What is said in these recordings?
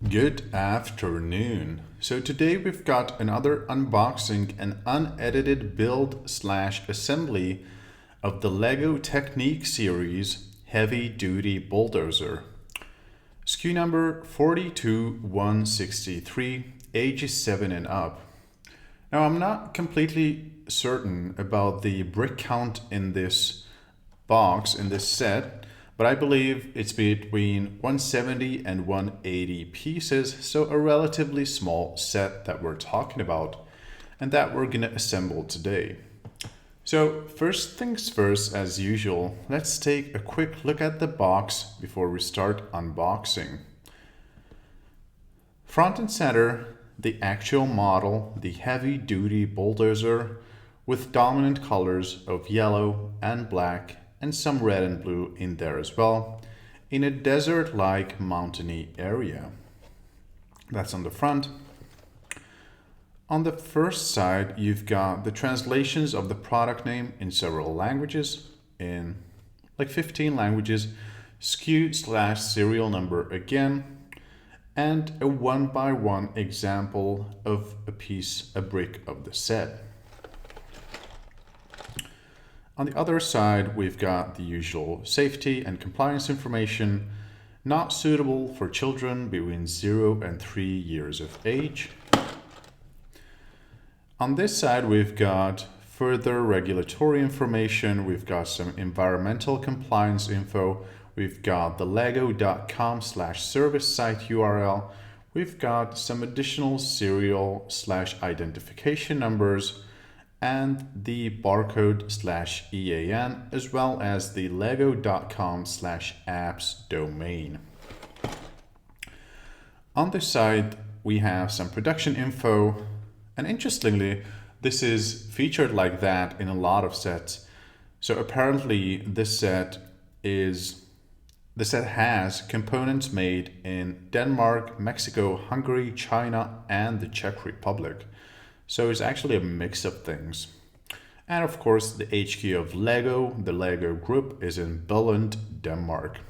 Good afternoon. So today we've got another unboxing and unedited build/assembly of the LEGO Technique series Heavy Duty Bulldozer. SKU number 42163, ages 7 and up. Now I'm not completely certain about the brick count in this box, in this set, but I believe it's between 170 and 180 pieces, so a relatively small set that we're talking about and that we're gonna assemble today. So first things first, as usual, let's take a quick look at the box before we start unboxing. Front and center, the actual model, the Heavy Duty Bulldozer, with dominant colors of yellow and black and some red and blue in there as well, in a desert-like mountainy area. That's on the front. On the first side, you've got the translations of the product name in several languages, in like 15 languages, SKU/serial number again, and a 1x1 example of a brick of the set. On the other side, we've got the usual safety and compliance information, not suitable for children between 0 and 3 years of age. On this side, we've got further regulatory information, we've got some environmental compliance info, we've got the lego.com/service site URL, we've got some additional serial/identification numbers, and the barcode/EAN, as well as the lego.com/apps domain. On this side, we have some production info, and interestingly, this is featured like that in a lot of sets. So apparently this set has components made in Denmark, Mexico, Hungary, China, and the Czech Republic. So it's actually a mix of things. And of course, the HQ of LEGO, the LEGO Group, is in Billund, Denmark.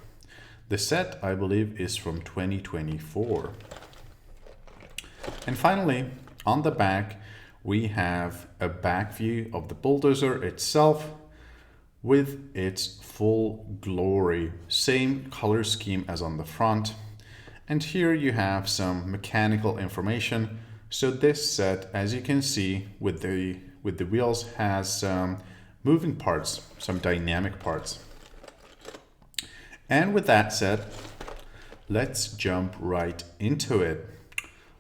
The set, I believe, is from 2024. And finally, on the back, we have a back view of the bulldozer itself with its full glory. Same color scheme as on the front. And here you have some mechanical information. So this set, as you can see, with the wheels, has some moving parts, some dynamic parts. And with that said, let's jump right into it.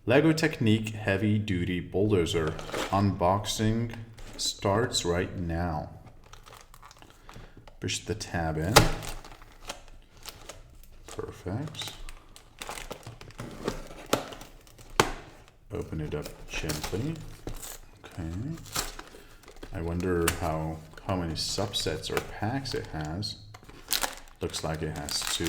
LEGO Technique Heavy Duty Bulldozer unboxing starts right now. Push the tab in. Perfect. Open it up gently. Okay. I wonder how many subsets or packs it has. Looks like it has 2.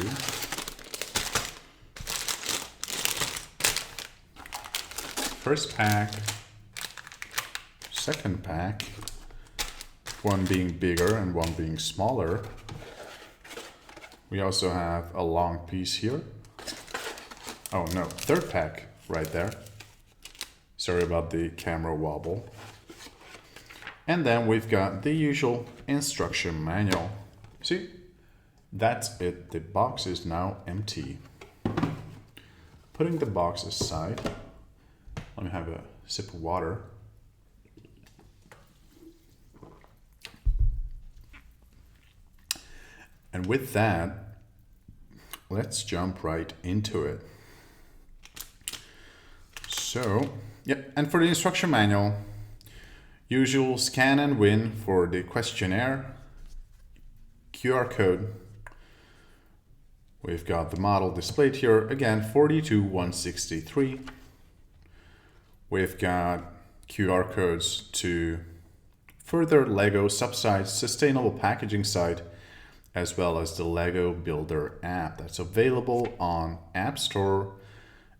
First pack, second pack, one being bigger and one being smaller. We also have a long piece here. Oh no, third pack right there. Sorry about the camera wobble. And then we've got the usual instruction manual. See, that's it. The box is now empty. Putting the box aside, let me have a sip of water. And with that, let's jump right into it. So, yep, and for the instruction manual, usual scan and win for the questionnaire, QR code. We've got the model displayed here, again, 42163. We've got QR codes to further LEGO subsite sustainable packaging site, as well as the LEGO Builder app that's available on App Store,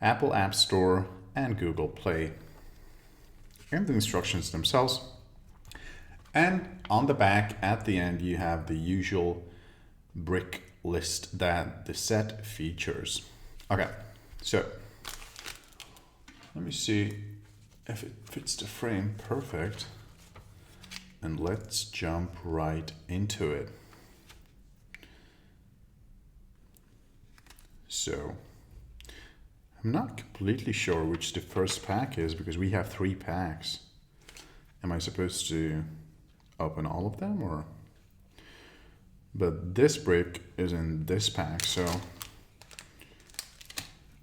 Apple App Store, and Google Play. And the instructions themselves. And on the back, at the end, you have the usual brick list that the set features. Okay, so see if it fits the frame perfect. And let's jump right into it. So, I'm not completely sure which the first pack is because we have 3 packs. Am I supposed to open all of them or? But this brick is in this pack, so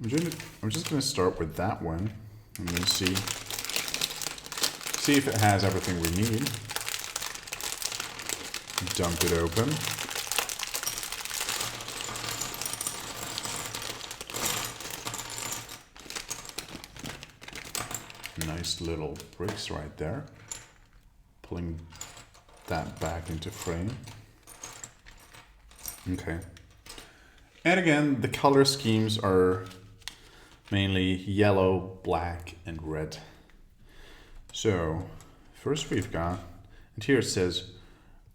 I'm just gonna start with that one and then see if it has everything we need. Dump it open. Nice little bricks right there. Pulling that back into frame. Okay. And again, the color schemes are mainly yellow, black, and red. So first we've got, and here it says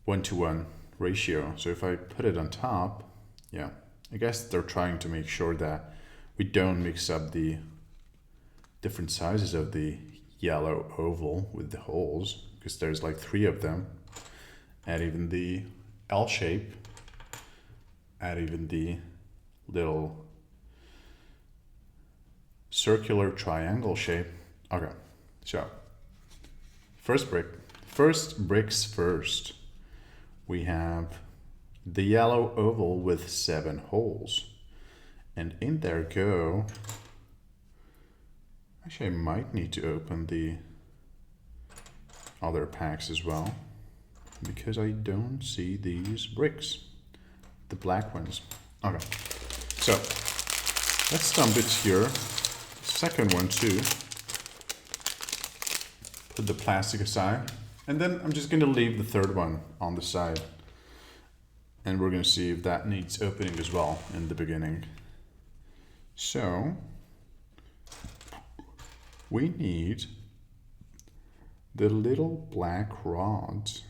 1-to-1 ratio. So if I put it on top, yeah, I guess they're trying to make sure that we don't mix up the different sizes of the yellow oval with the holes, because there's like 3 of them. Add even the L shape, add even the little circular triangle shape. Okay, so first bricks first. We have the yellow oval with 7 holes. And in there go, actually I might need to open the other packs as well, because I don't see these bricks, the black ones. Okay, so let's dump it here. Second one too. Put the plastic aside. And then I'm just gonna leave the third one on the side. And we're gonna see if that needs opening as well in the beginning. So, we need the little black rods.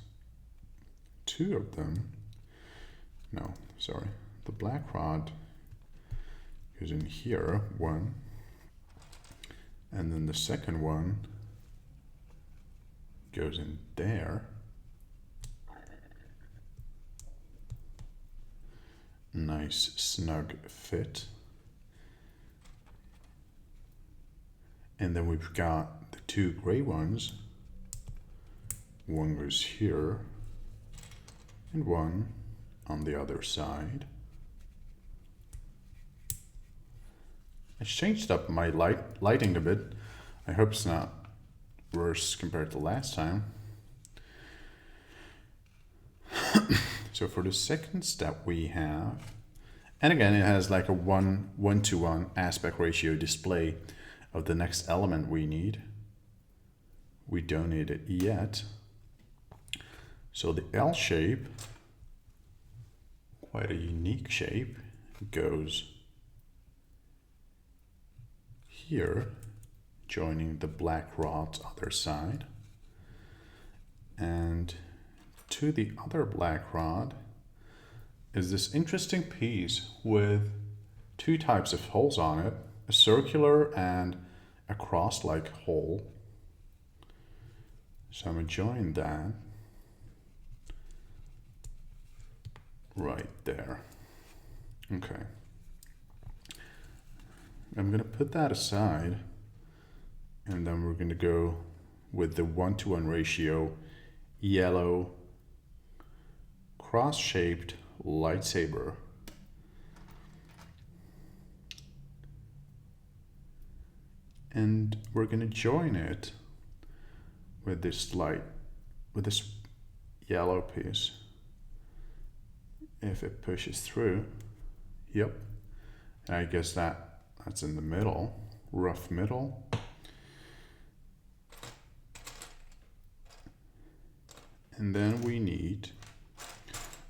2 of them. No, sorry. The black rod goes in here, 1. And then the second one goes in there. Nice snug fit. And then we've got the 2 gray ones. One goes here and one on the other side. I changed up my lighting a bit. I hope it's not worse compared to last time. So for the second step we have, and again it has like a 1-to-1 aspect ratio display of the next element we need. We don't need it yet. So the L shape, quite a unique shape, goes here, joining the black rod's other side. And to the other black rod is this interesting piece with 2 types of holes on it, a circular and a cross-like hole. So I'm going to join that right there. Okay. I'm going to put that aside, and then we're going to go with the 1-to-1 ratio yellow cross-shaped lightsaber. And we're going to join it with this yellow piece. If it pushes through, yep. And I guess that's in the middle, rough middle. And then we need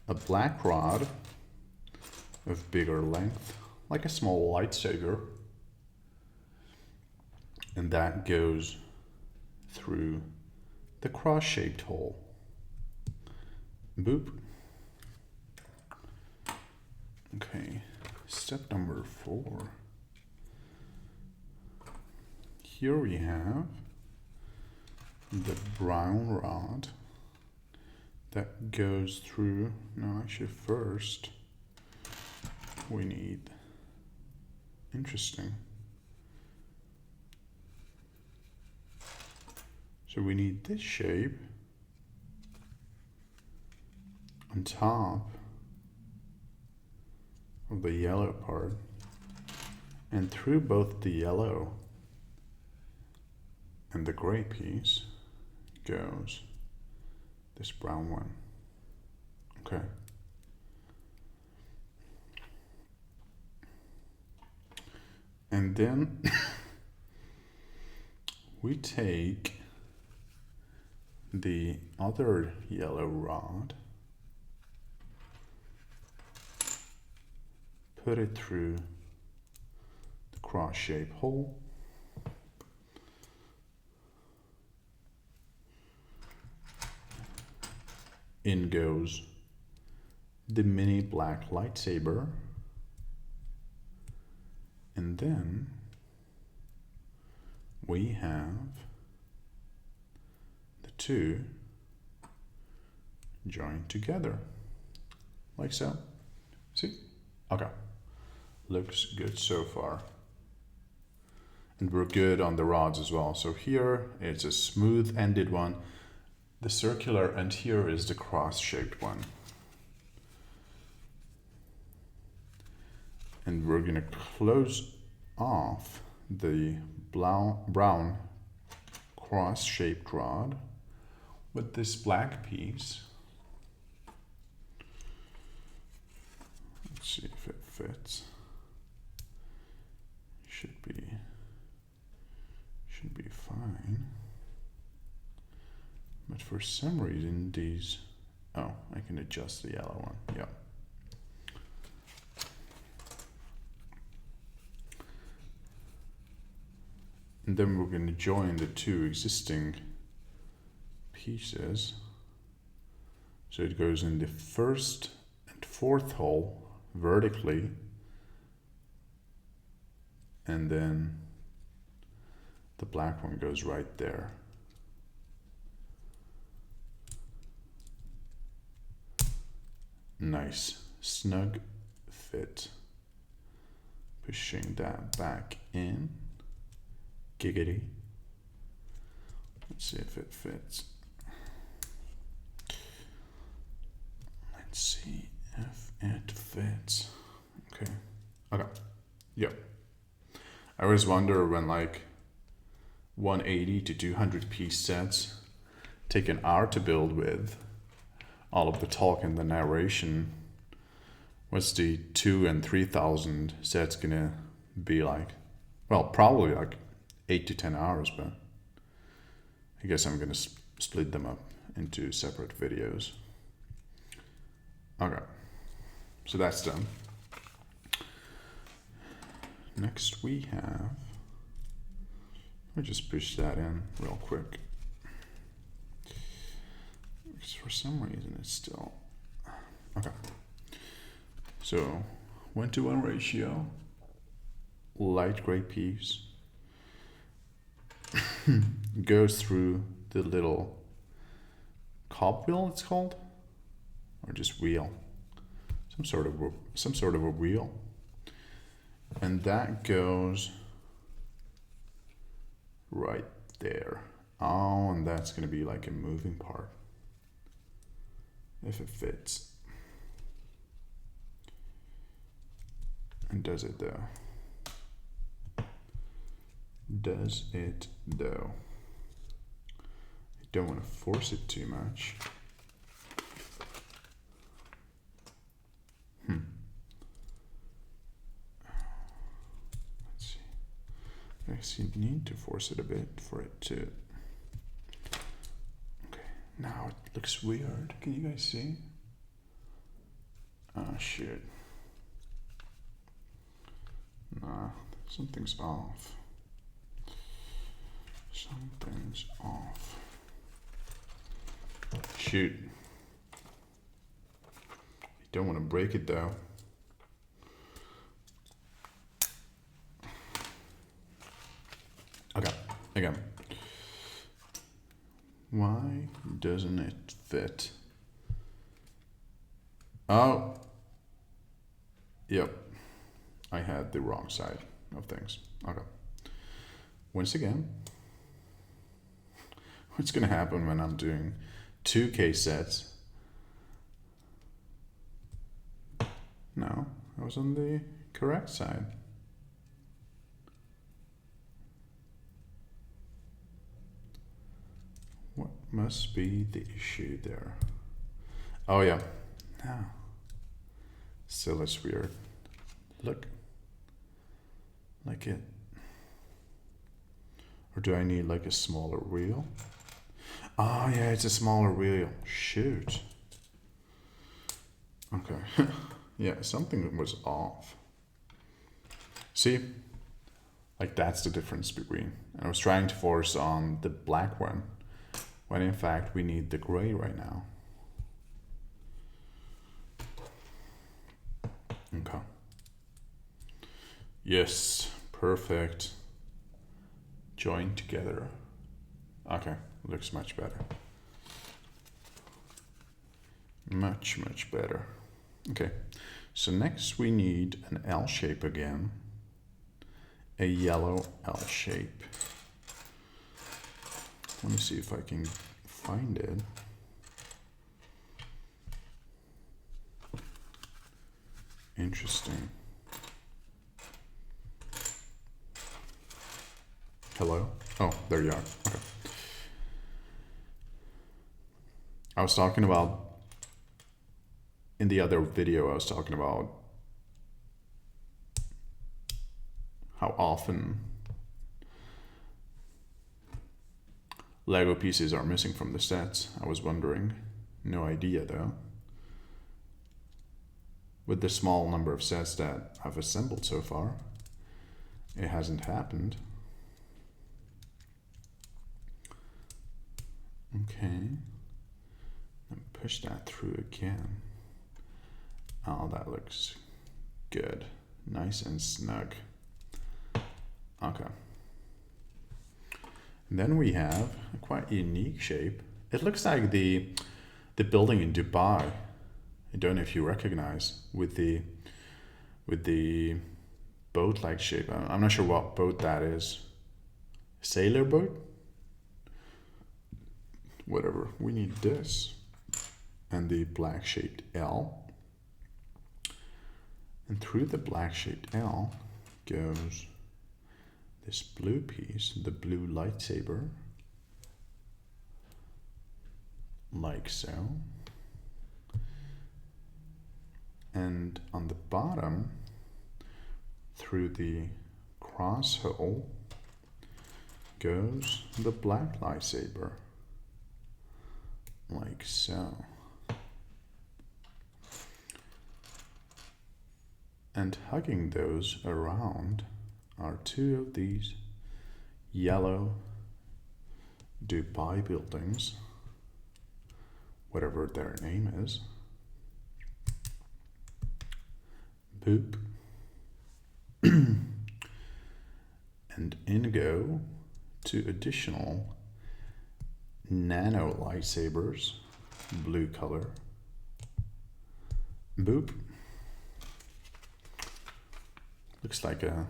a black rod of bigger length, like a small lightsaber. And that goes through the cross-shaped hole. Boop. Okay, step number 4. here we have the brown rod that goes through. No, actually first we need, interesting. So we need this shape on top of the yellow part, and through both the yellow and the gray piece goes this brown one. Okay. And then we take the other yellow rod, put it through the cross-shaped hole, in goes the mini black lightsaber, and then we have the two joined together, like so. See? Okay. Looks good so far. And we're good on the rods as well. So here it's a smooth ended one, the circular, and here is the cross-shaped one. And we're gonna close off the brown cross-shaped rod with this black piece. Let's see if it fits. Should be fine. But for some reason these, oh, I can adjust the yellow one. Yeah. And then we're going to join the two existing pieces. So it goes in the first and fourth hole vertically, and then the black one goes right there. Nice, snug fit. Pushing that back in. Giggity. Let's see if it fits. Let's see if it fits. Okay. Okay. Yep. I always wonder when like 180 to 200 piece sets take an hour to build with all of the talk and the narration. What's the 2,000 and 3,000 sets gonna be like? Well, probably like 8 to 10 hours, but I guess I'm gonna split them up into separate videos. Okay, so that's done. Next we have, I'll just push that in real quick. Because for some reason it's still, okay. So 1:1 ratio, light gray piece, goes through the little cogwheel, it's called, or just wheel, some sort of a wheel, and that goes right there. Oh, and that's gonna be like a moving part if it fits. And does it though? Does it though? I don't want to force it too much. Let's see. I actually need to force it a bit for it to. Okay, now it looks weird. Can you guys see? Oh shit. Nah, something's off. Something's off. Shoot. I don't want to break it though. Okay. again. Why doesn't it fit? Oh, yep. I had the wrong side of things. Okay. Once again, what's gonna happen when I'm doing 2K sets? No, I was on the correct side. What must be the issue there? Oh yeah, no. Still it's weird. Look, like it. Or do I need like a smaller wheel? Oh yeah, it's a smaller wheel. Shoot. Okay. Yeah, something was off. See? Like that's the difference between. I was trying to force on the black one, when in fact we need the gray right now. Okay. Yes, perfect. Join together. Okay, looks much better. Much, much better. Okay, so next we need an L shape again. A yellow L shape. Let me see if I can find it. Interesting. Hello? Oh, there you are. Okay. I was talking about, in the other video, I was talking about how often Lego pieces are missing from the sets. I was wondering. No idea though. With the small number of sets that I've assembled so far, it hasn't happened. Okay. And push that through again. Oh, that looks good. Nice and snug. Okay. And then we have a quite unique shape. It looks like the building in Dubai. I don't know if you recognize with the boat-like shape. I'm not sure what boat that is. Sailor boat? Whatever. We need this. And the black shaped L. And through the black shaped L goes this blue piece, the blue lightsaber, like so. And on the bottom, through the cross hole, goes the black lightsaber, like so. And hugging those around are two of these yellow Dubai buildings, whatever their name is. Boop. And in go two additional nano lightsabers, blue color. Boop. Looks like a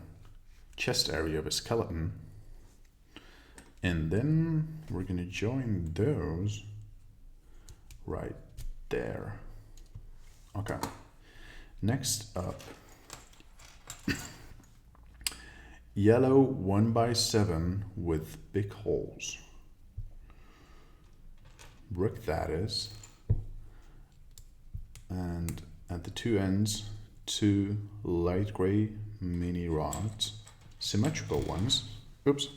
chest area of a skeleton. And then we're going to join those right there. Okay. Next up, yellow 1x7 with big holes. Brick that is. And at the two ends, two light gray mini rods, symmetrical ones. Oops,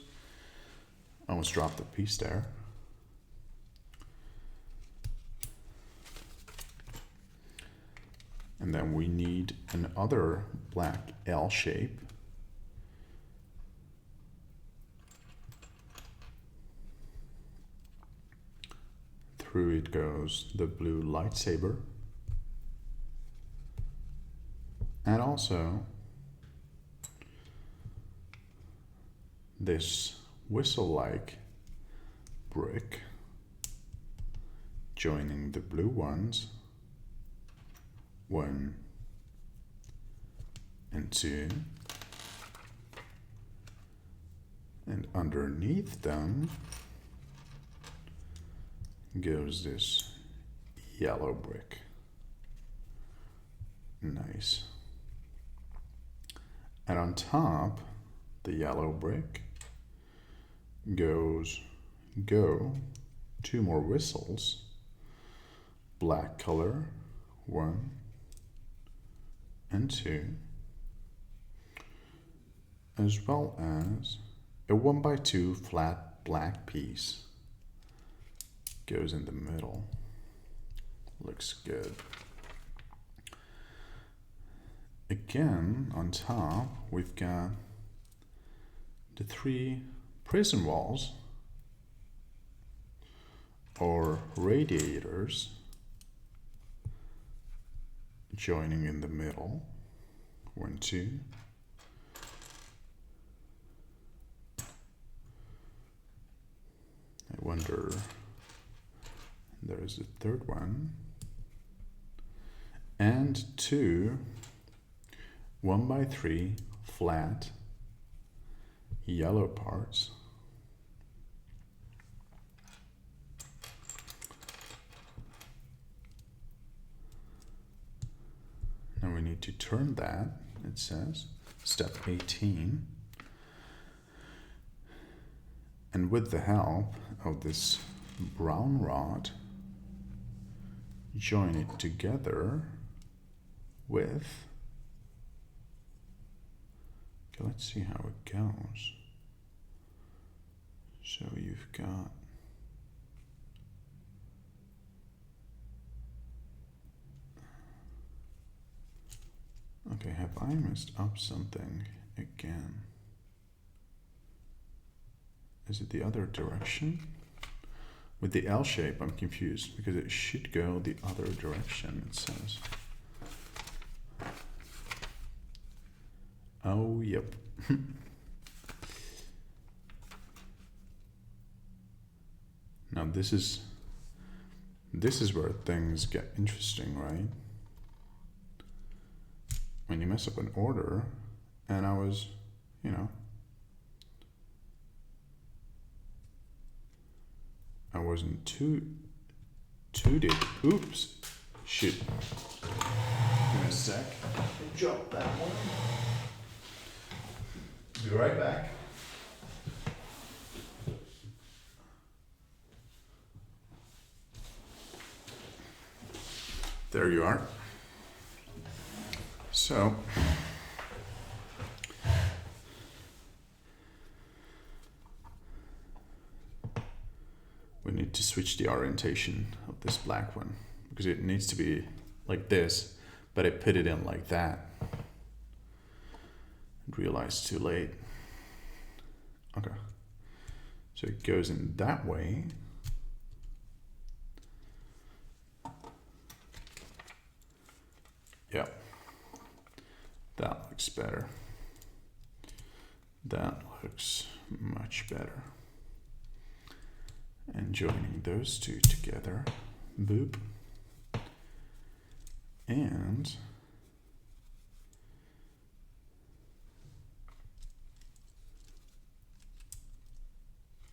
almost dropped a piece there. And then we need another black L shape. Through it goes the blue lightsaber. And also this whistle-like brick joining the blue ones, 1 and 2, and underneath them goes this yellow brick. Nice. And on top, the yellow brick go 2 more whistles, black color, 1 and 2, as well as a 1x2 flat black piece goes in the middle. Looks good. Again, on top, we've got the 3 prison walls or radiators joining in the middle, 1, 2. I wonder, there is a 3rd one, and 2 1x3 flat yellow parts. Now we need to turn that, it says, step 18. And with the help of this brown rod, join it together with, okay, let's see how it goes. So you've got okay, have I messed up something again? Is it the other direction? With the L shape, I'm confused because it should go the other direction, it says. Oh, yep. Now this is where things get interesting, right? When you mess up an order, and I was, I wasn't too deep. Oops. Shit. Give me a sec. Drop that one. Be right back. There you are. So, we need to switch the orientation of this black one because it needs to be like this, but I put it in like that. Realized too late. Okay. So it goes in that way. Yeah. That looks better. That looks much better. And joining those 2 together, boop. And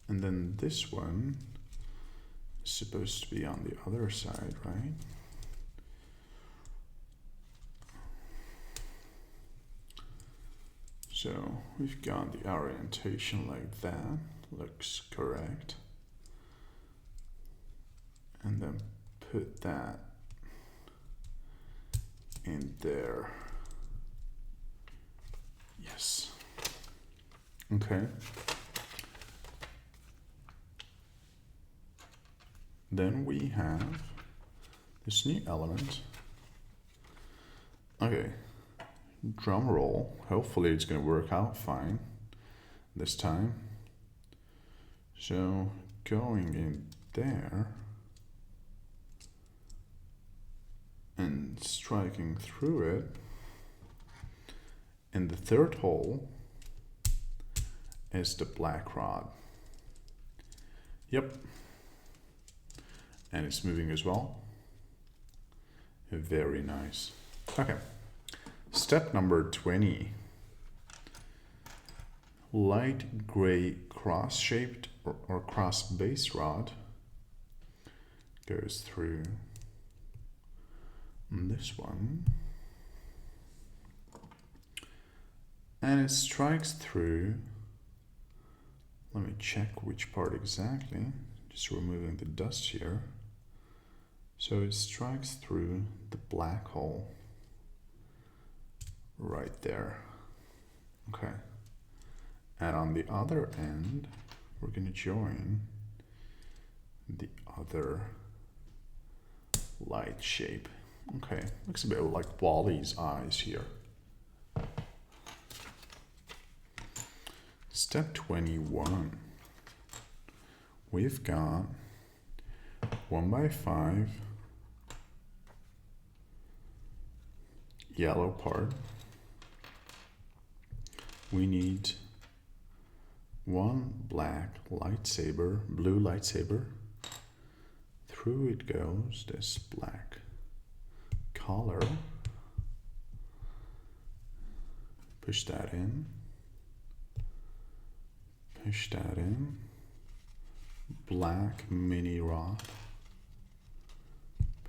then this one is supposed to be on the other side, right? So we've got the orientation like that, looks correct. And then put that in there. Yes. Okay. Then we have this new element. Okay. Drum roll. Hopefully it's going to work out fine this time. So going in there and striking through it. In the 3rd hole is the black rod. Yep. And it's moving as well. Very nice. Okay. Step number 20. Light gray cross-shaped or cross base rod goes through this one. And it strikes through, let me check which part exactly, just removing the dust here. So it strikes through the black hole right there. Okay. And on the other end, we're going to join the other light shape. Okay, looks a bit like Wally's eyes here. Step 21. We've got 1x5 yellow part. We need one black lightsaber, blue lightsaber. Through it goes this black collar. Push that in. Push that in. Black mini rod.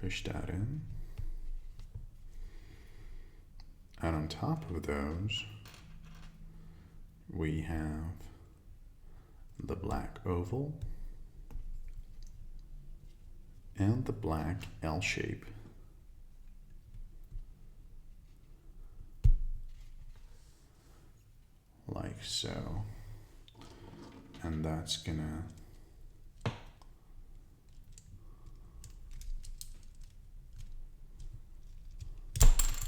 Push that in. And on top of those, we have the black oval and the black L shape. Like so. And that's gonna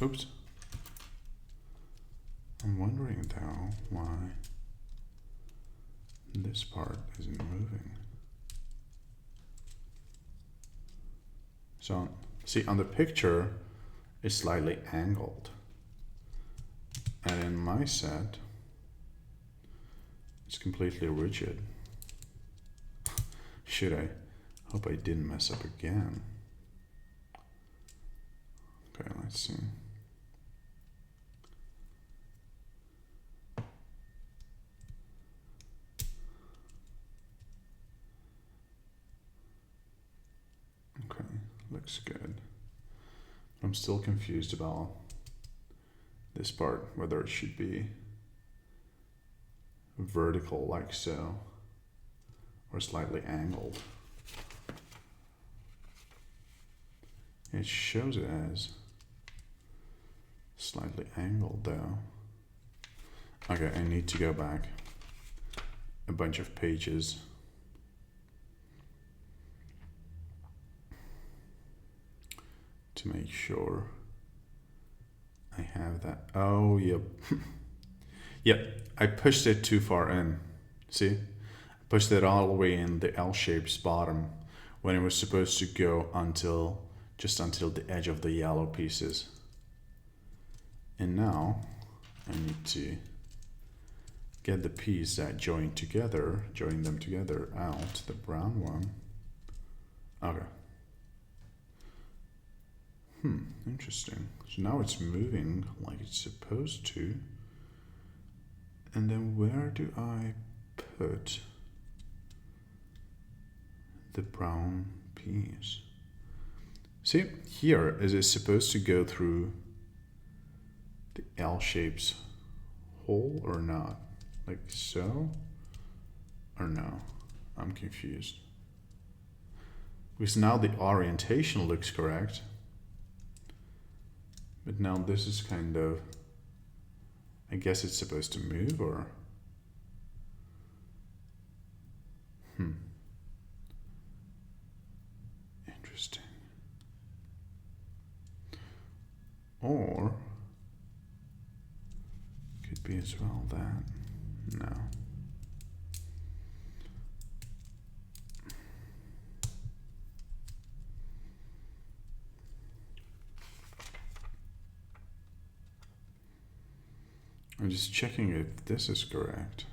oops. I'm wondering though why this part isn't moving. So see, on the picture it's slightly angled, and in my set it's completely rigid. Should I? Hope I didn't mess up again. Okay, let's see. Okay, looks good. I'm still confused about this part, whether it should be vertical like so or slightly angled. It shows it as slightly angled though. Okay, I need to go back a bunch of pages. To make sure I have that. Oh, yep. Yep, I pushed it too far in. See? I pushed it all the way in the L-shaped bottom when it was supposed to go until just until the edge of the yellow pieces. And now I need to get the piece that join them together out, the brown one. Okay. Interesting. So now it's moving like it's supposed to. And then where do I put the brown piece? See, here is it supposed to go through the L-shaped hole or not? Like so? Or no? I'm confused. Because now the orientation looks correct. But now this is kind of, I guess it's supposed to move, or? Interesting. Or, could be as well that, no. I'm just checking if this is correct.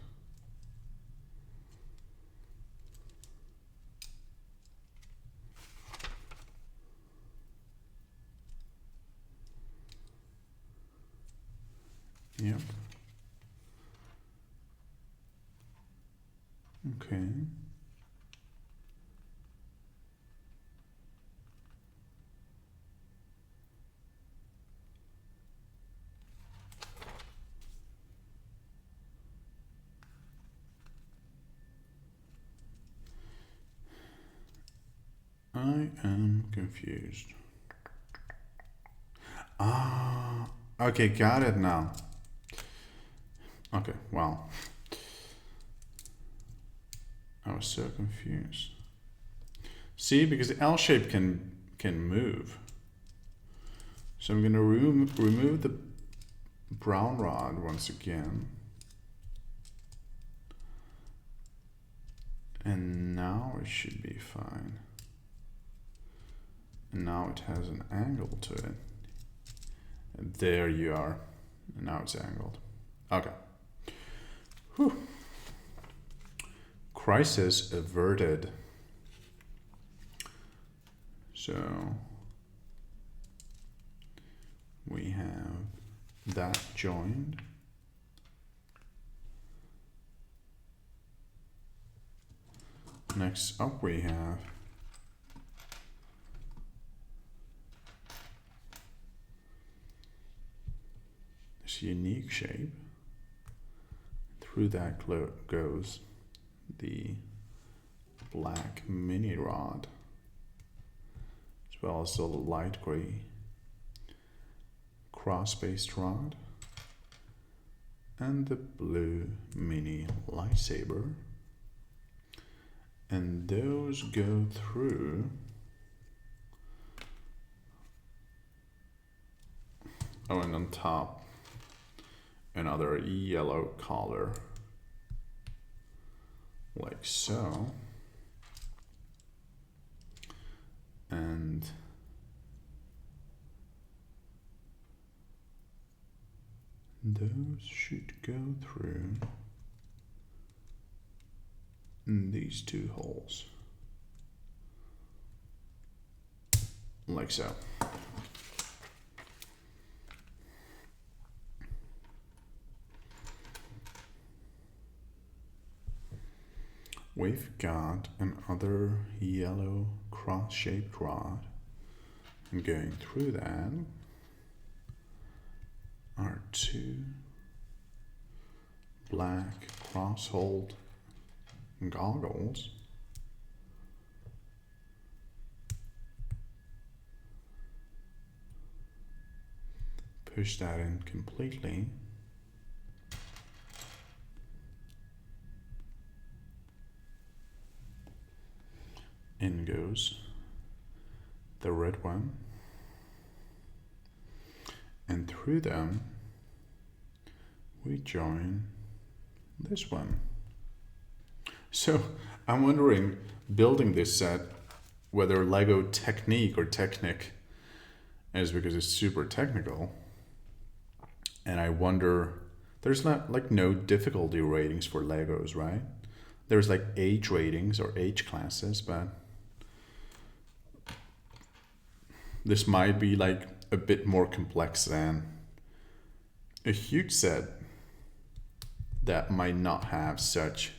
Okay. I am confused. Ah, okay, got it now. Okay, well, I was so confused. See, because the L shape can move. So I'm gonna remove the brown rod once again. And now it should be fine. And now it has an angle to it. And there you are. And now it's angled. Okay. Whew. Crisis averted. So we have that joined. Next up we have this unique shape. Through that goes the black mini rod, as well as the light gray cross-based rod and the blue mini lightsaber. And those go through and on top another yellow collar, like so. And those should go through these two holes, like so. We've got another yellow cross-shaped rod, and going through that are two black cross-holed goggles. Push that in completely. In goes the red one, and through them we join this one. So I'm wondering, building this set, whether LEGO technique or technic is because it's super technical. And I wonder, there's not like no difficulty ratings for Legos, right? There's like age ratings or age classes, but this might be like a bit more complex than a huge set that might not have such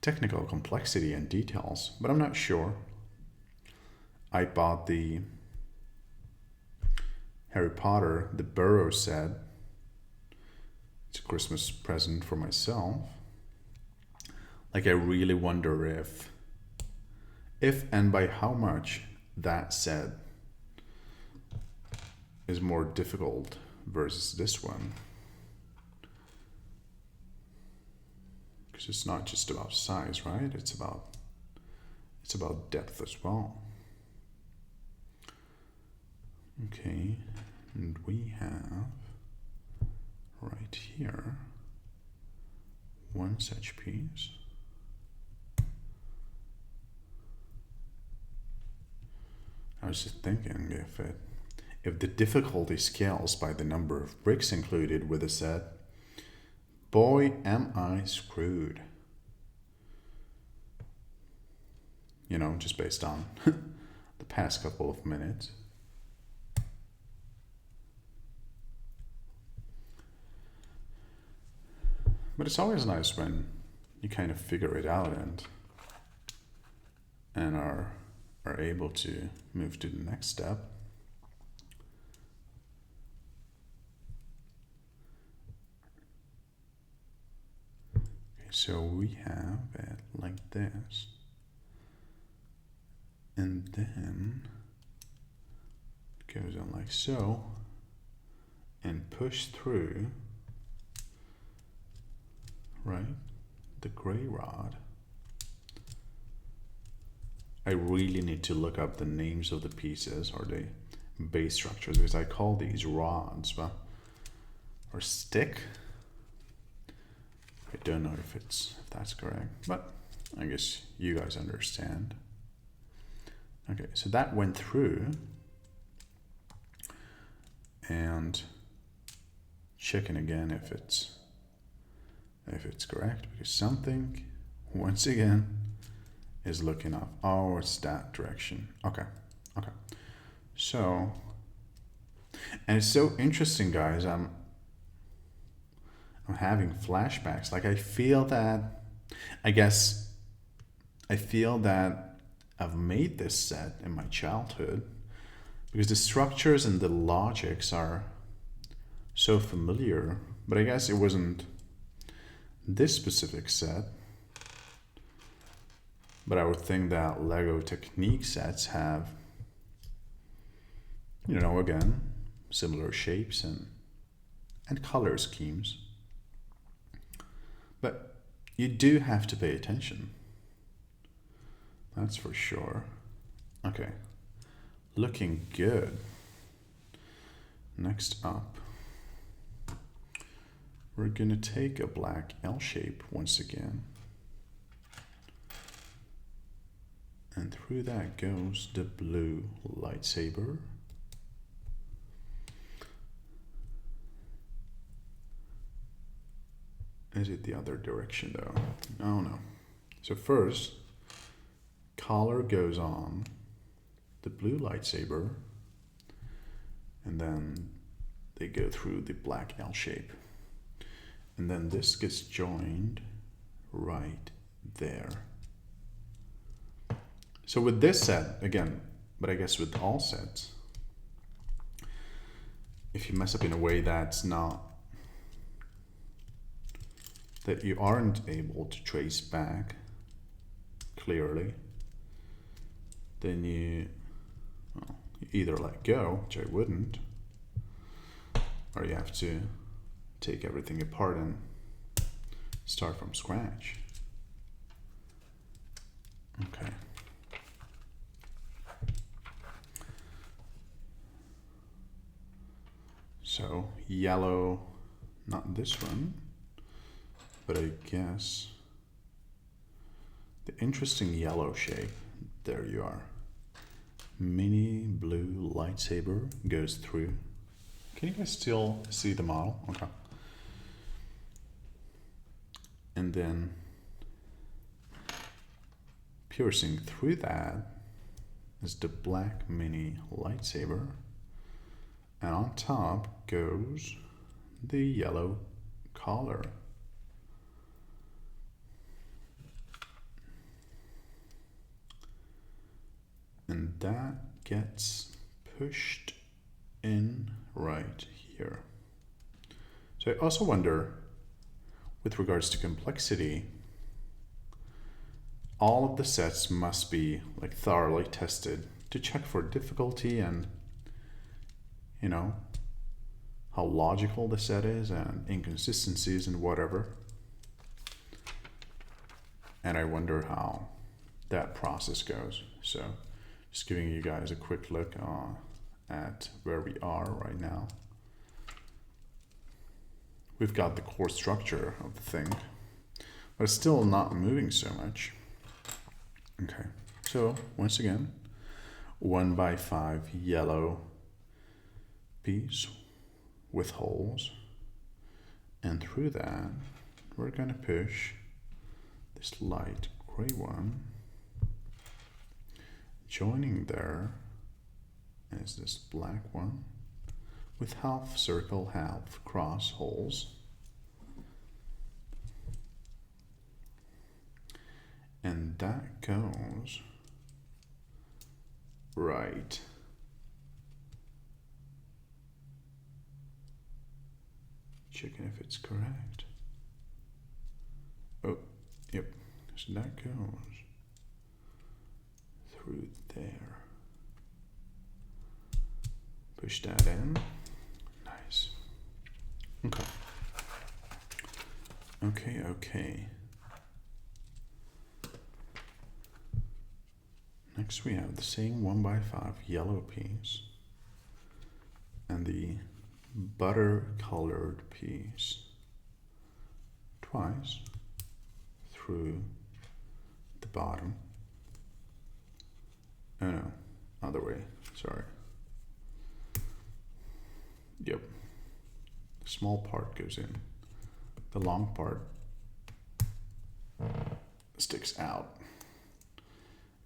technical complexity and details, but I'm not sure. I bought the Harry Potter, the Burrow set. It's a Christmas present for myself. Like, I really wonder if and by how much that set is more difficult versus this one. Because it's not just about size, right? It's about depth as well. Okay, and we have right here one such piece. I was just thinking if the difficulty scales by the number of bricks included with a set, boy am I screwed. You know, just based on the past couple of minutes. But it's always nice when you kind of figure it out and are able to move to the next step. Okay, so we have it like this, and then it goes on like so, and push through, right, the gray rod. I really need to look up the names of the pieces or the base structures, because I call these rods, but, or stick. I don't know if that's correct, but I guess you guys understand. Okay, so that went through, and checking again if it's correct, because something once again is looking up. Oh, it's that direction. Okay. So, and it's so interesting, guys. I'm having flashbacks. Like I feel that I've made this set in my childhood, because the structures and the logics are so familiar, but I guess it wasn't this specific set. But I would think that LEGO Technique sets have, again, similar shapes and color schemes. But you do have to pay attention. That's for sure. Okay, looking good. Next up, we're gonna take a black L shape once again. And through that goes the blue lightsaber. Is it the other direction though? No. So first, collar goes on the blue lightsaber, and then they go through the black L shape. And then this gets joined right there. So with this set, again, but I guess with all sets, if you mess up in a way that you aren't able to trace back clearly, then you either let go, which I wouldn't, or you have to take everything apart and start from scratch. Okay. So yellow, not this one, but I guess the interesting yellow shape. There you are. Mini blue lightsaber goes through. Can you guys still see the model? Okay. And then piercing through that is the black mini lightsaber. And on top goes the yellow collar. And that gets pushed in right here. So I also wonder, with regards to complexity, all of the sets must be like thoroughly tested to check for difficulty and how logical the set is and inconsistencies and whatever. And I wonder how that process goes. So just giving you guys a quick look at where we are right now. We've got the core structure of the thing, but it's still not moving so much. Okay, so once again, 1x5 yellow piece with holes, and through that we're going to push this light gray one. Joining there is this black one with half circle, half cross holes. And that goes right. Checking if it's correct. Oh, yep. So that goes through there. Push that in. Nice. Okay. Okay. Next we have the same 1x5 yellow piece and the butter colored piece twice through the bottom. Oh no, other way, sorry. Yep, the small part goes in, the long part sticks out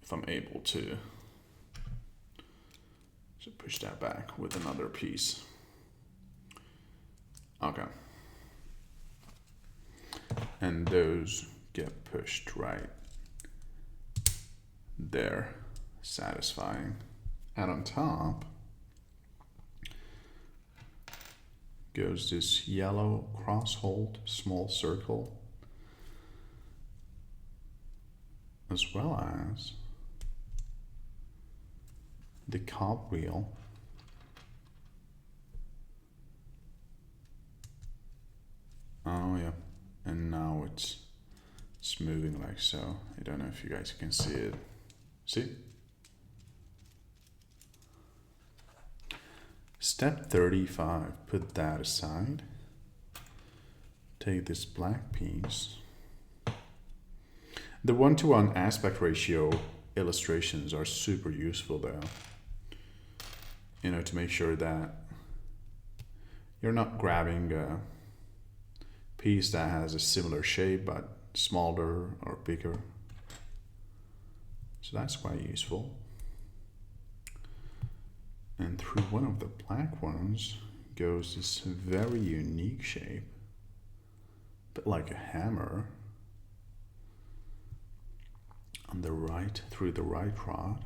if I'm able to. So push that back with another piece. Okay. And those get pushed right there, satisfying. And on top goes this yellow cross-hold small circle, as well as the cog wheel Oh yeah, and now it's moving like so. I don't know if you guys can see it. See? Step 35, put that aside. Take this black piece. The 1-to-1 aspect ratio illustrations are super useful though. You know, to make sure that you're not grabbing a piece that has a similar shape but smaller or bigger. So that's quite useful. And through one of the black ones goes this very unique shape, a bit like a hammer, on the right, through the right rod.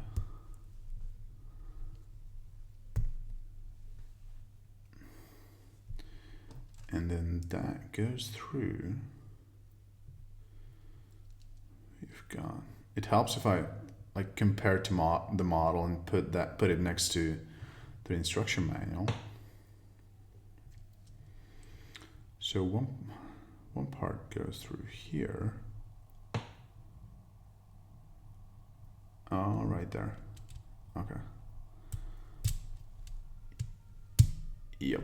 And then that goes through. We've got, it helps if I like compare to the model and put it next to the instruction manual. So one part goes through here. Oh, right there. Okay. Yep,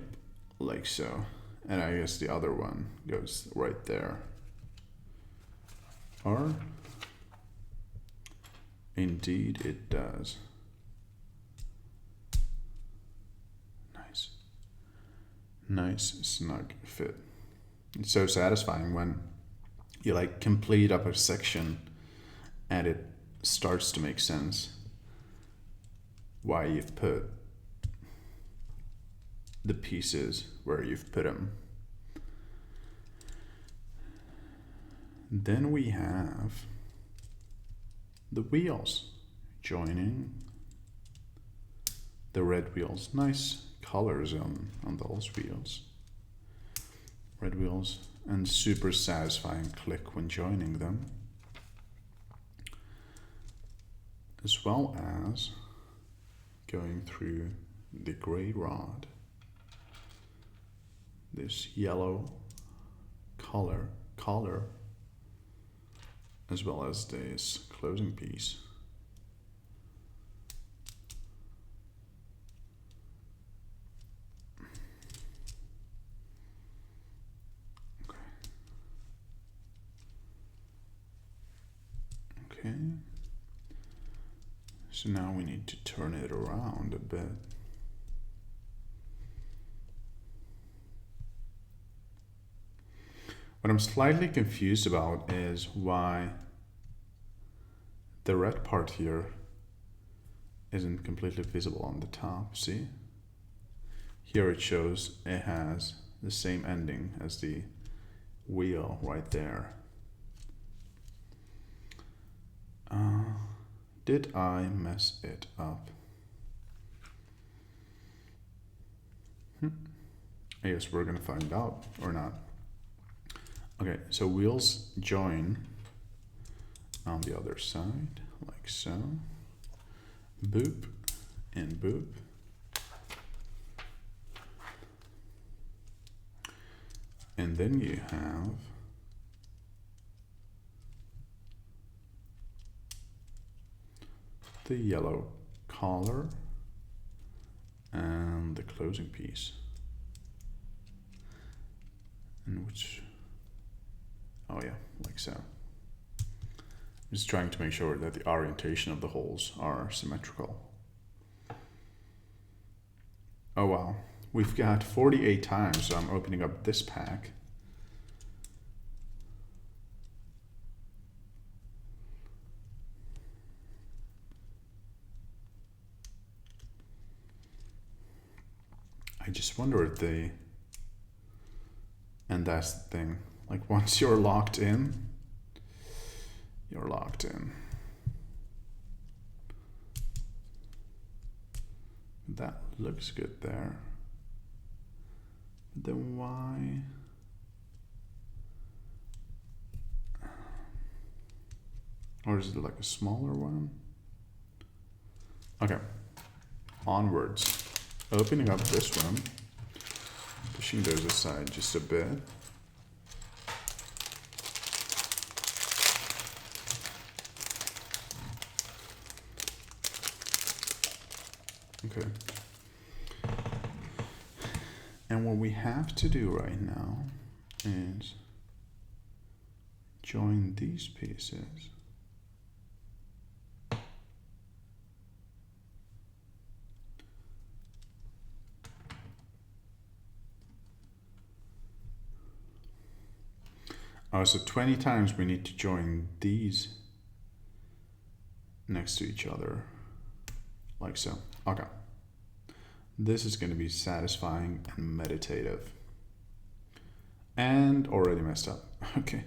like so. And I guess the other one goes right there. Or indeed it does. Nice. Nice snug fit. It's so satisfying when you like complete up a section and it starts to make sense why you've put the pieces where you've put them. Then we have the wheels joining the red wheels. Nice colors on those wheels. Red wheels and super satisfying click when joining them. As well as going through the gray rod. This yellow collar, as well as this closing piece. Okay. So now we need to turn it around a bit. What I'm slightly confused about is why the red part here isn't completely visible on the top. See? Here it shows it has the same ending as the wheel right there. did I mess it up? I guess we're gonna find out or not. Okay, so wheels join on the other side, like so. Boop and boop. And then you have the yellow collar and the closing piece. And which, oh yeah, like so. I'm just trying to make sure that the orientation of the holes are symmetrical. Oh wow, we've got 48 times, so I'm opening up this pack. I just wonder if they, and that's the thing, like once you're locked in, you're locked in. That looks good there. Then why? Or is it like a smaller one? Okay, onwards. Opening up this one, pushing those aside just a bit. Okay. And what we have to do right now is join these pieces. Oh, so 20 times we need to join these next to each other, like so. Okay. This is going to be satisfying and meditative. And already messed up. Okay.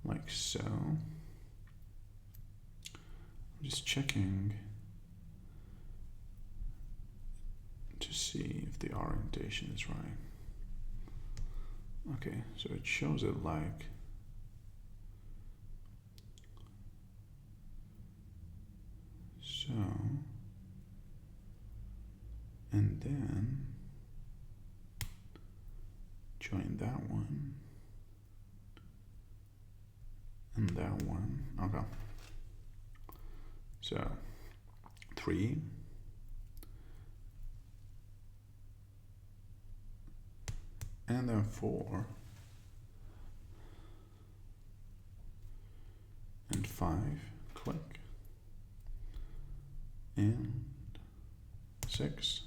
Like so. I'm just checking to see if the orientation is right. Okay, so it shows it like so, and then join that one and that one. Okay, so 3 and then 4 and 5, click, and 6,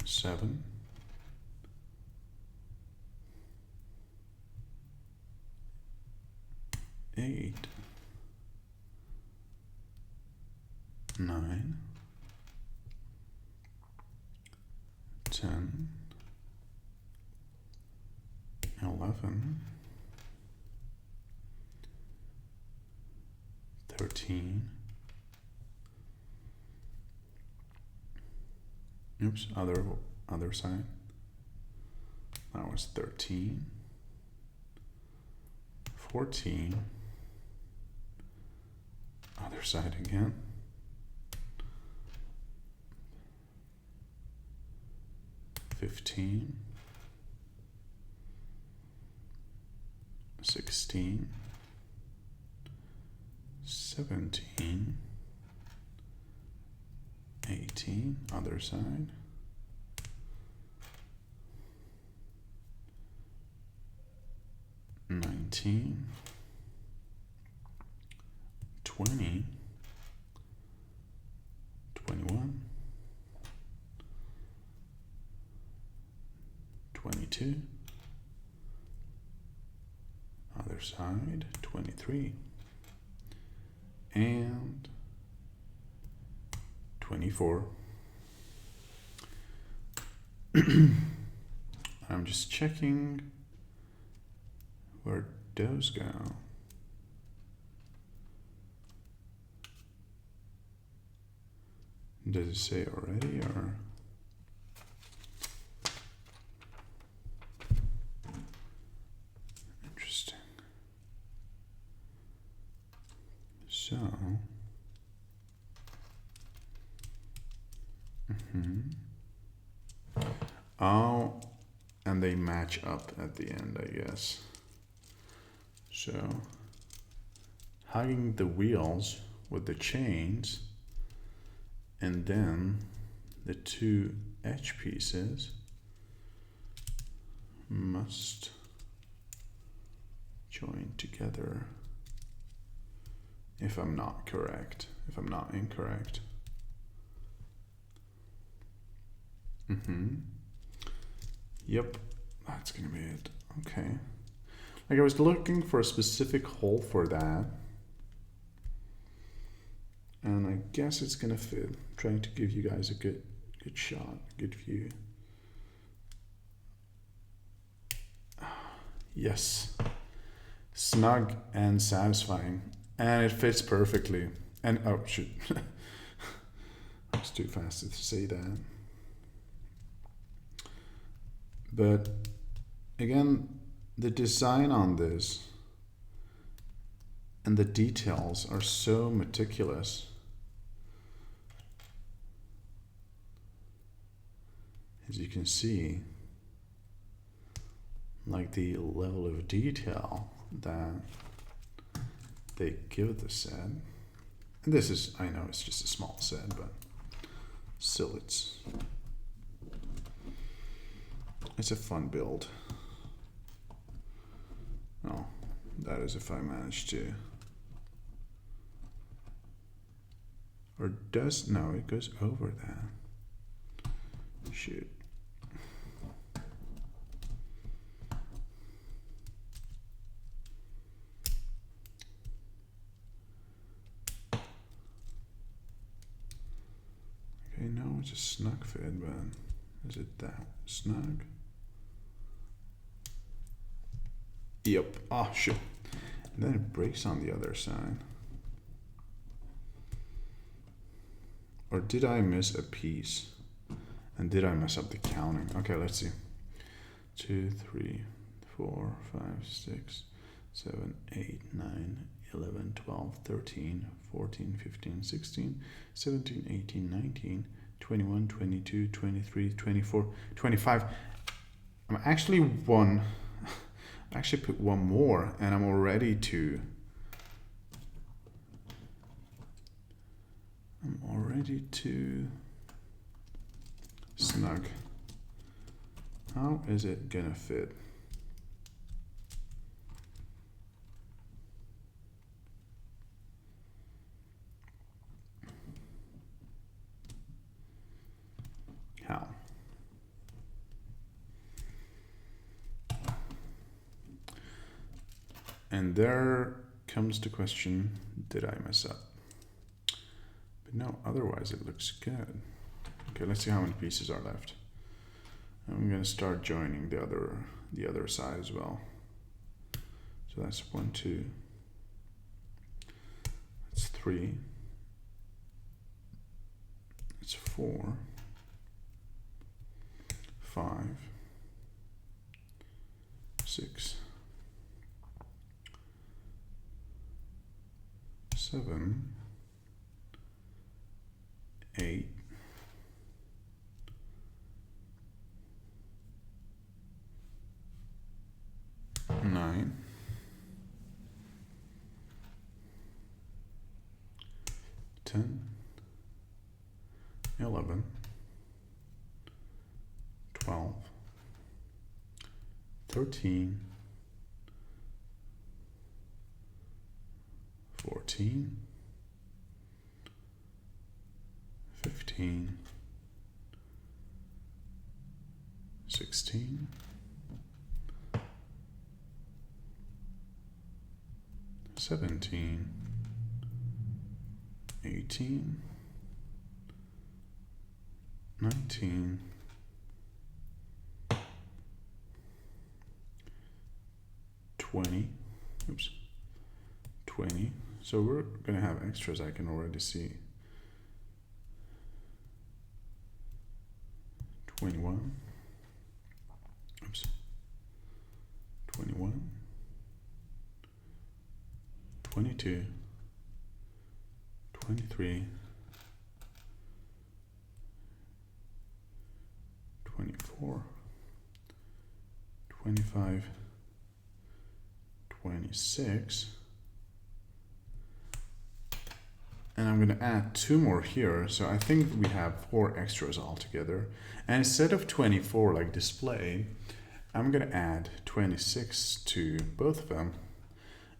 7, 8, 9, 10, 11, 13, oops, other side, that was 13, 14, other side again, 15, 16, 17, 18, other side, 19, 20, 21, 22, other side, 23, and 24. I'm just checking where those go? Does it say already, or? Interesting. So, oh, and they match up at the end, I guess. So, hugging the wheels with the chains, and then the two edge pieces must join together, if I'm not correct, if I'm not incorrect. Yep, that's gonna be it. Okay. Like, I was looking for a specific hole for that, and I guess it's gonna fit. I'm trying to give you guys a good shot, good view. Yes, snug and satisfying, and it fits perfectly. And oh shoot, I was too fast to say that. But again, the design on this and the details are so meticulous. As you can see, like the level of detail that they give the set. And this is, I know it's just a small set, but still it's a fun build. Oh, that is if I manage to. Or does, no, it goes over that. Shoot. Okay, no, it's a snug fit, but is it that snug? Yep. Oh, shit. And then it breaks on the other side. Or did I miss a piece? And did I mess up the counting? Okay, let's see. 2, 3, 4, 5, 6, 7, 8, 9, 11, 12, 13, 14, 15, 16, 17, 18, 19, 21, 22, 23, 24, 25. I'm actually one. I actually put one more, and I'm already to. Snug. How is it gonna fit? How? And there comes the question, did I mess up? But no, otherwise it looks good. Okay, let's see how many pieces are left. I'm gonna start joining the other side as well. So that's 1, 2. That's 3. It's 4, 5, 6, 7, 8, 9, 10, 11, 12, 13, 14, 15, 16, 17, 18, 19, 20, oops, 20. So we're gonna have extras, I can already see. 21, oops, 21, 22, 23, 24, 25, 26, and I'm going to add 2 more here, so I think we have 4 extras altogether. And instead of 24 like display, I'm going to add 26 to both of them,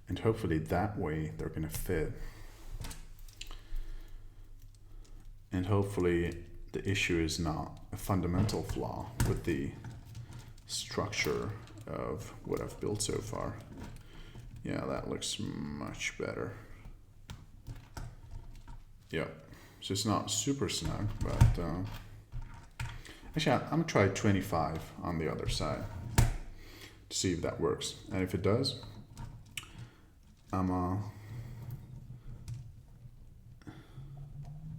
and hopefully that way they're going to fit. And hopefully the issue is not a fundamental flaw with the structure of what I've built so far. Yeah, that looks much better. Yeah, so it's not super snug, but actually I'm gonna try 25 on the other side to see if that works. And if it does, oh,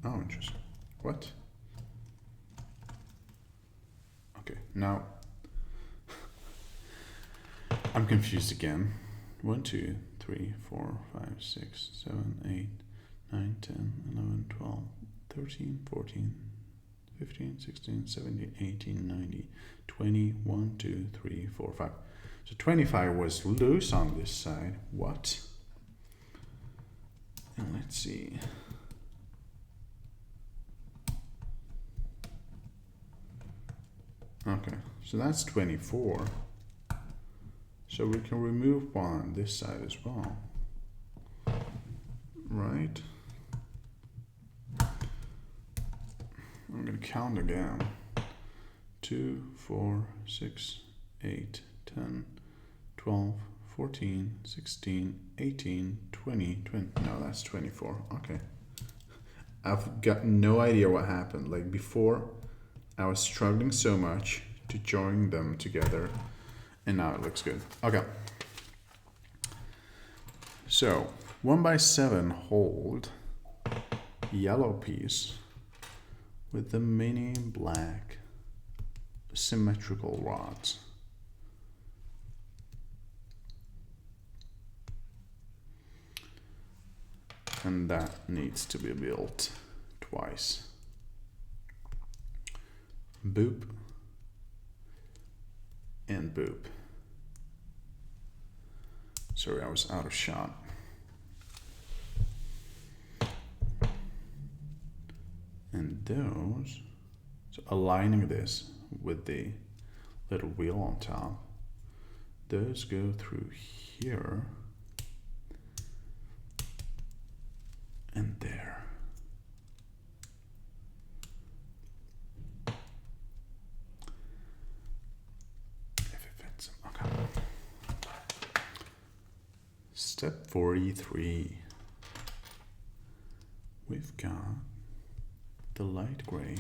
interesting. What? Okay, now I'm confused again. 1, 2, 3, 4, 5, 6, 7, 8, 9, 10, 11, 12, 13, 14, 15, 16, 17, 18, 19, 20, 1, 2, 3, 4, 5. So 25 was loose on this side. What? And let's see. Okay, so that's 24. So we can remove one on this side as well. Right? I'm going to count again. 2, 4, 6, 8, 10, 12, 14, 16, 18, 20, 20. No, that's 24. Okay. I've got no idea what happened. Like before, I was struggling so much to join them together, and now it looks good. Okay. So 1x7 hold yellow piece with the mini black symmetrical rods. And that needs to be built twice. Boop and boop. Sorry, I was out of shot. And those, so aligning this with the little wheel on top, those go through here and there. If it fits. Okay. Step 43. We've got the light gray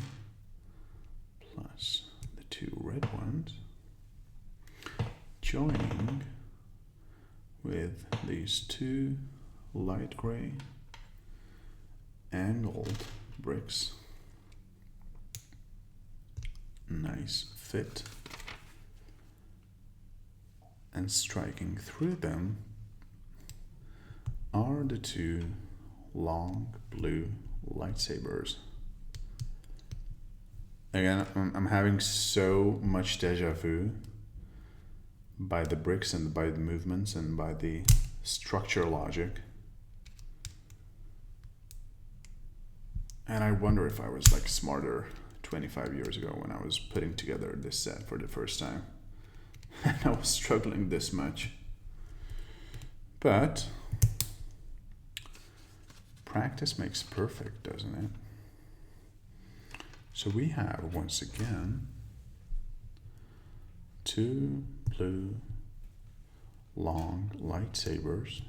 plus the 2 red ones joining with these 2 light gray angled bricks. Nice fit. And striking through them are the 2 long blue lightsabers. Again, I'm having so much deja vu by the bricks and by the movements and by the structure logic. And I wonder if I was like smarter 25 years ago when I was putting together this set for the first time. And I was struggling this much. But practice makes perfect, doesn't it? So we have, once again, 2 blue long lightsabers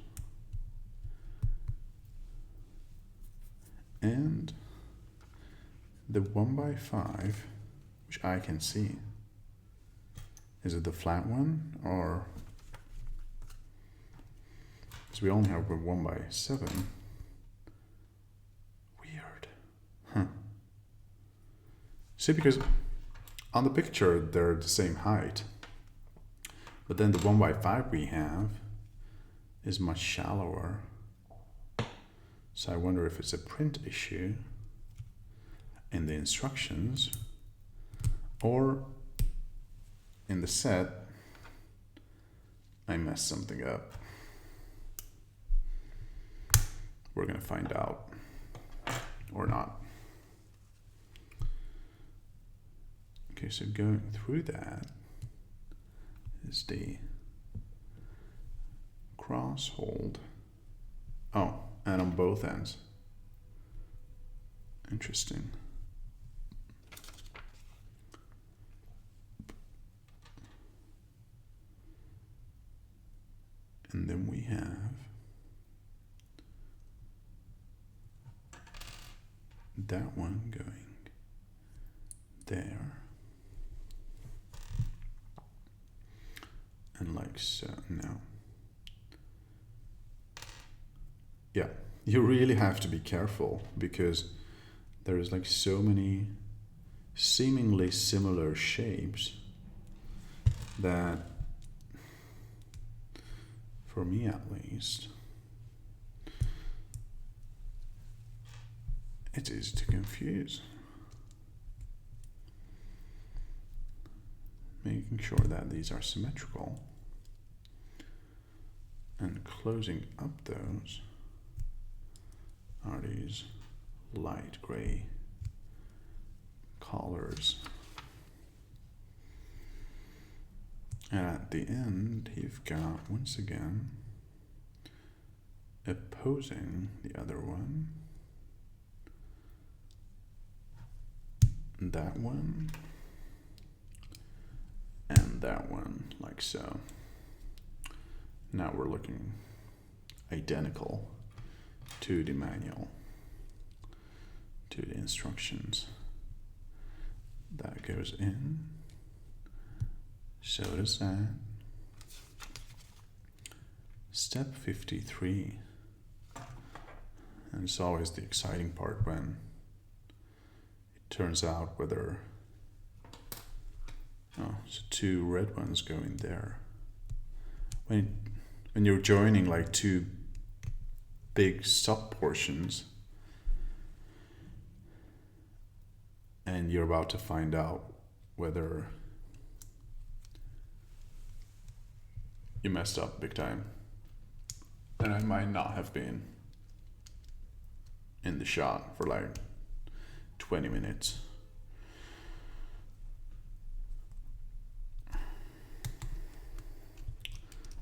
and the 1x5, which I can see. Is it the flat one or because we only have a 1x7. Weird. Huh. See, because on the picture they're the same height, but then the 1x5 we have is much shallower. So I wonder if it's a print issue in the instructions or in the set I messed something up. We're gonna find out, or not. Okay, so going through that is the cross hold. Oh, and on both ends. Interesting. And then we have that one going there. And like so. Now, yeah, you really have to be careful because there's like so many seemingly similar shapes that, for me at least, it's easy to confuse. Making sure that these are symmetrical and closing up those are these light gray collars. And at the end, you've got, once again, opposing the other one. That one. And that one, like so. Now we're looking identical to the manual, to the instructions. That goes in. So does that. Step 53. And it's always the exciting part when it turns out whether, oh, so two red ones go in there. When you're joining like two big sub portions and you're about to find out whether you messed up big time. And I might not have been in the shot for like 20 minutes.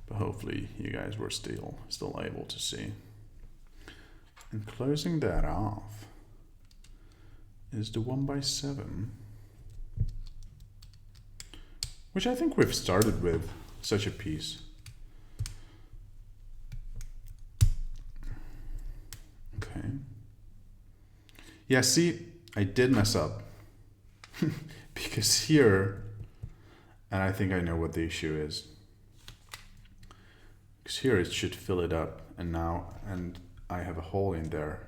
But hopefully you guys were still able to see. And closing that off is the 1x7, which I think we've started with such a piece. Okay. Yeah, see, I did mess up because here, and I think I know what the issue is. Because here it should fill it up, and I have a hole in there.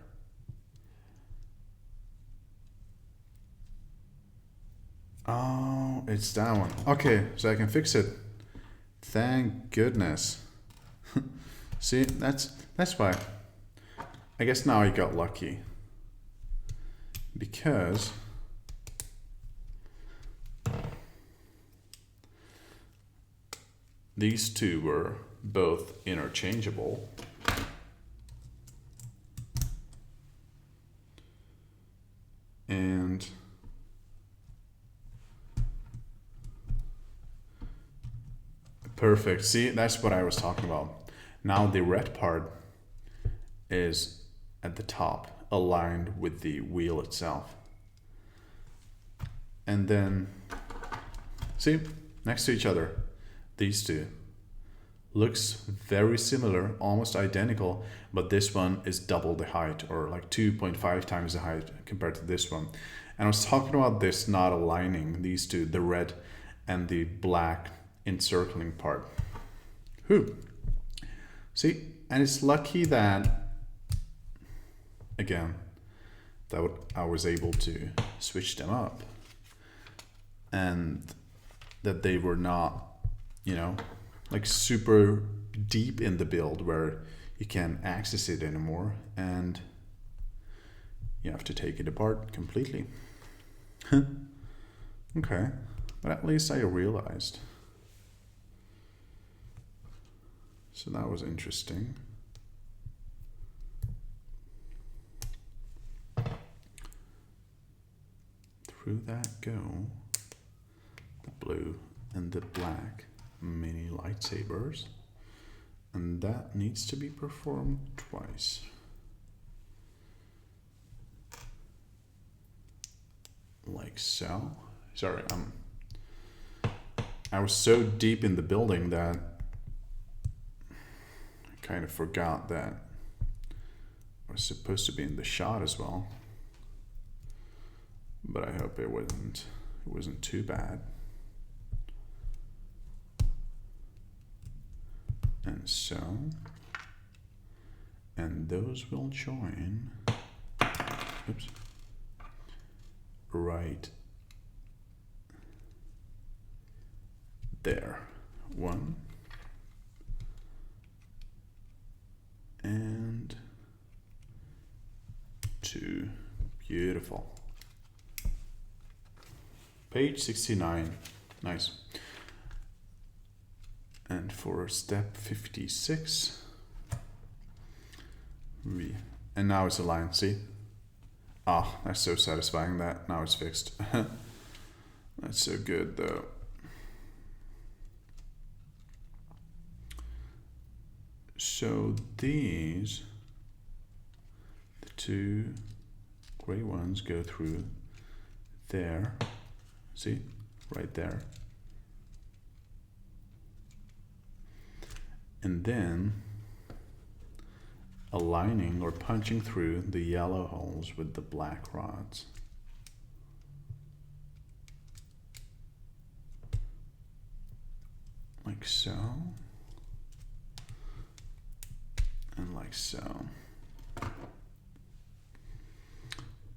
Oh, it's that one. Okay, so I can fix it. Thank goodness. See, that's why. I guess now I got lucky. Because these two were both interchangeable. And perfect. See, that's what I was talking about. Now the red part is at the top, aligned with the wheel itself. And then, see, next to each other, these two. Looks very similar, almost identical, but this one is double the height, or like 2.5 times the height compared to this one. And I was talking about this not aligning, these two, the red and the black encircling part. See, And it's lucky that, again, that I was able to switch them up and that they were not, you know, like super deep in the build where you can't access it anymore and you have to take it apart completely. Okay, but at least I realized. So that was interesting. Through that go the blue and the black mini lightsabers, and that needs to be performed twice. Like so. Sorry, I was so deep in the building that I kind of forgot that I was supposed to be in the shot as well. But I hope it wasn't too bad. And so, and those will join, oops, right there. 1 and 2. Beautiful. Page 69. Nice. And for step 56, and now it's aligned, see? Ah, that's so satisfying that now it's fixed. That's so good though. So these, the 2 gray ones go through there, see, right there. And then aligning or punching through the yellow holes with the black rods. Like so. And like so.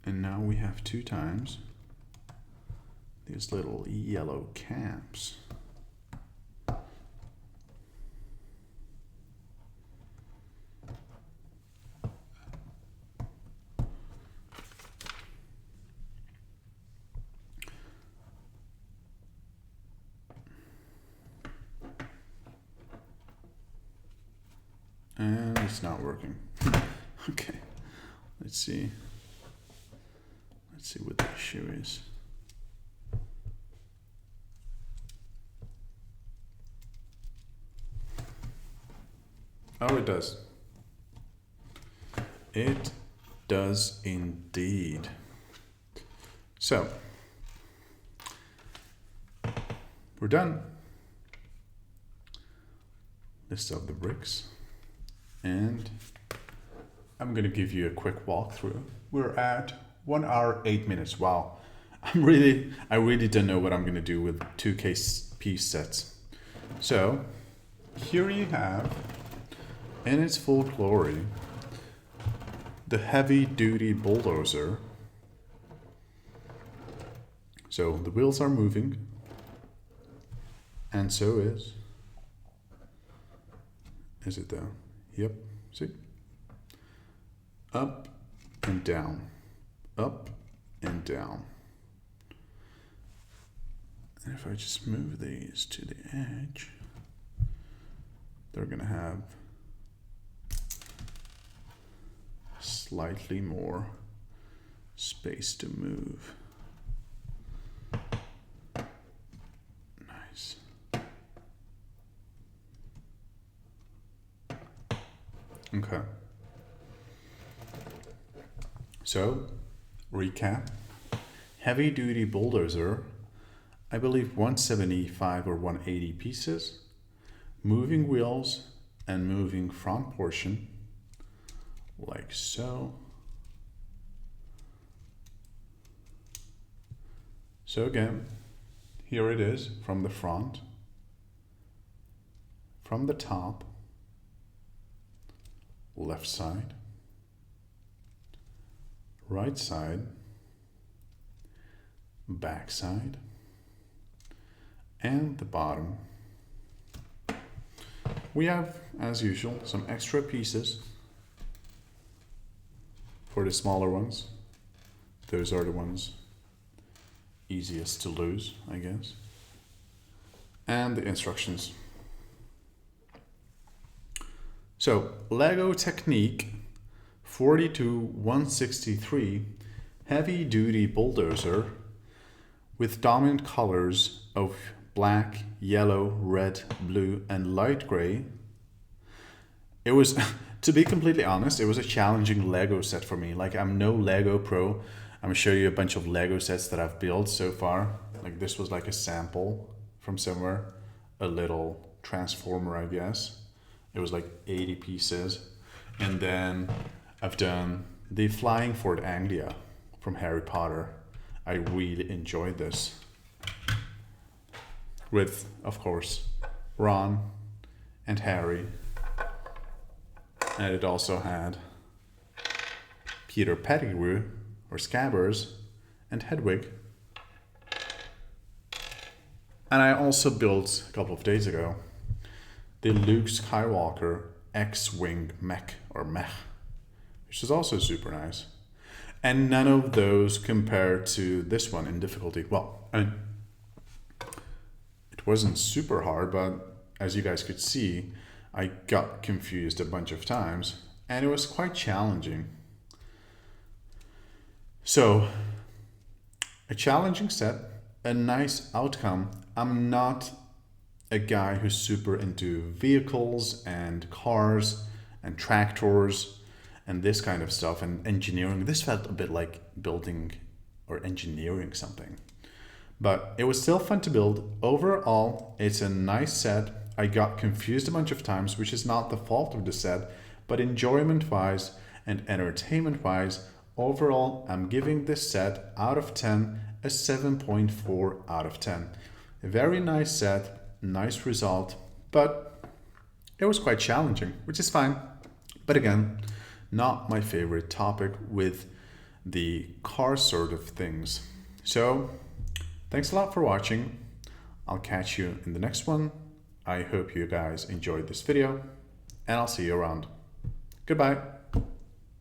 And now we have 2 times these little yellow caps. And it's not working. Okay, let's see. Let's see what the issue is. Oh, it does. It does indeed. So, we're done. List of the bricks. And I'm going to give you a quick walkthrough. We're at 1 hour, 8 minutes. Wow. I really don't know what I'm going to do with 2 piece sets. So here you have, in its full glory, the Heavy Duty Bulldozer. So the wheels are moving, and so is it though? Yep, see? Up and down, up and down. And if I just move these to the edge, they're gonna have slightly more space to move. Nice. Okay. So, recap. Heavy Duty Bulldozer, I believe 175 or 180 pieces, moving wheels and moving front portion, like so. So again, here it is from the front, from the top, left side, right side, back side, and the bottom. We have, as usual, some extra pieces for the smaller ones. Those are the ones easiest to lose, I guess. And the instructions. So, LEGO Technique 42163 Heavy Duty Bulldozer with dominant colors of black, yellow, red, blue, and light gray. It was, to be completely honest, it was a challenging LEGO set for me. Like, I'm no LEGO pro. I'm gonna show you a bunch of LEGO sets that I've built so far. Like, this was like a sample from somewhere, a little transformer, I guess. It was like 80 pieces. And then I've done the Flying Fort Anglia from Harry Potter. I really enjoyed this. With, of course, Ron and Harry. And it also had Peter Pettigrew, or Scabbers, and Hedwig. And I also built, a couple of days ago, the Luke Skywalker X-Wing mech, which is also super nice. And none of those compare to this one in difficulty. Well, I mean, it wasn't super hard, but as you guys could see, I got confused a bunch of times, and it was quite challenging. So, a challenging set, a nice outcome. I'm not a guy who's super into vehicles and cars and tractors and this kind of stuff and engineering. This felt a bit like building or engineering something. But it was still fun to build. Overall, it's a nice set. I got confused a bunch of times, which is not the fault of the set, but enjoyment-wise and entertainment-wise, overall, I'm giving this set out of 10 a 7.4 out of 10. A very nice set, nice result, but it was quite challenging, which is fine. But again, not my favorite topic with the car sort of things. So, thanks a lot for watching. I'll catch you in the next one. I hope you guys enjoyed this video, and I'll see you around. Goodbye.